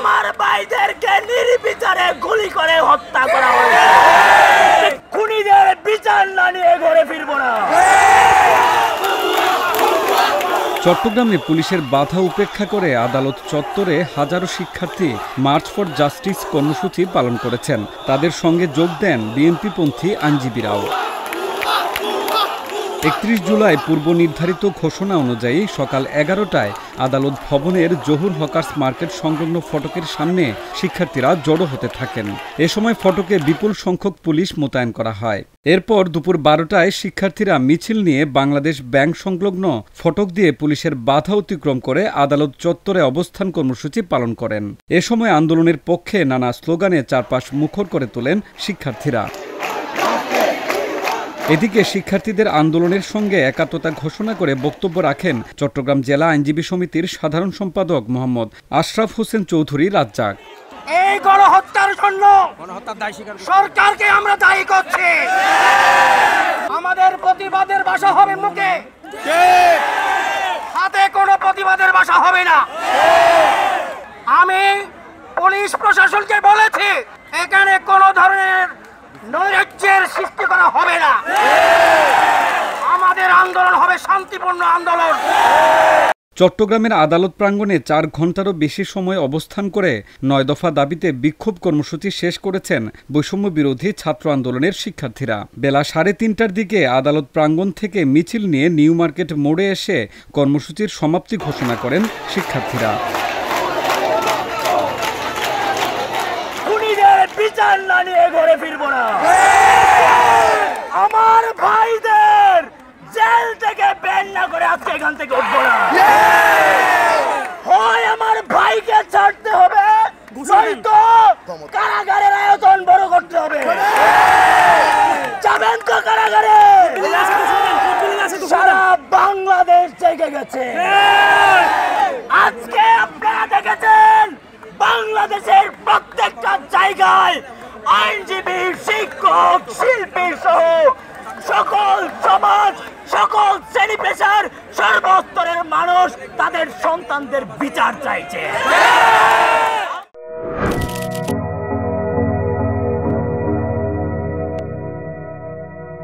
আমার ভাইদেরকে নির্বিচারে গুলি করে হত্যা করা হয়েছে। খুনিদের বিচার না নিয়ে ঘরে ফিরবো না। চট্টগ্রামে পুলিশের বাধা উপেক্ষা করে আদালত চত্বরে হাজারো শিক্ষার্থী মার্চ ফর জাস্টিস কর্মসূচি পালন করেছেন। তাদের সঙ্গে যোগ দেন বিএনপিপন্থী আইনজীবীরাও। 31 জুলাই পূর্ব নির্ধারিত ঘোষণা অনুযায়ী সকাল 11টায় আদালত ভবনের জহুর হকার্স মার্কেট সংলগ্ন ফটকের সামনে শিক্ষার্থীরা জড়ো হতে থাকেন। এ সময় ফটকে বিপুল সংখ্যক পুলিশ মোতায়েন করা হয়। এরপর দুপুর 12টায় শিক্ষার্থীরা মিছিল নিয়ে বাংলাদেশ ব্যাংক সংলগ্ন ফটক দিয়ে পুলিশের বাধা অতিক্রম করে আদালত চত্বরে অবস্থান কর্মসূচি পালন করেন। এ সময় আন্দোলনের পক্ষে নানা স্লোগানে চারপাশ মুখর করে তোলেন শিক্ষার্থীরা। এদিকে শিক্ষার্থীদের আন্দোলনের সঙ্গে একাত্মতা ঘোষণা করে বক্তব্য রাখেন চট্টগ্রাম জেলা আইনজীবী সমিতির সাধারণ সম্পাদক মোহাম্মদ আশরাফ হোসেন চৌধুরী রাজ্জাক। এই গণহত্যার জন্য সরকারকে আমরা দায়ী করছি। আমাদের প্রতিবাদের ভাষা হবে মুখে, হাতে কোনো প্রতিবাদের ভাষা হবে না। আমি পুলিশ প্রশাসনকে বলেছি এখানে কোনো ধরনের নৈরাজ্যের সৃষ্টি করা হবে না। আমাদের আন্দোলন হবে শান্তিপূর্ণ আন্দোলন। চট্টগ্রামের আদালত প্রাঙ্গণে 4 ঘণ্টারও বেশি সময় অবস্থান করে 9 দফা দাবিতে বিক্ষোভ কর্মসূচি শেষ করেছেন বৈষম্য বিরোধী ছাত্র আন্দোলনের শিক্ষার্থীরা। বেলা 3:30টার দিকে আদালত প্রাঙ্গণ থেকে মিছিল নিয়ে নিউ মার্কেট মোড়ে এসে কর্মসূচির সমাপ্তি ঘোষণা করেন শিক্ষার্থীরা। বিচার না নিয়ে ঘরে ফিরবো না। আমার ভাইদের জেল থেকে বের না করে আজকে এখান থেকে উঠবো না। হয় আমার ভাইকে ছাড়তে হবে, নয়তো কারাগারের আয়তন বড় করতে হবে। যাবেন তো কারাগারে? সারা বাংলাদেশ জেগে গেছে। আজকে আপনারা দেখেছেন বাংলাদেশের প্রত্যেকটা জায়গায় আইনজীবী, শিক্ষক, শিল্পী সহ সকল সমাজ, সকল শ্রেণী পেশার সর্বস্তরের মানুষ তাদের সন্তানদের বিচার চাইছে।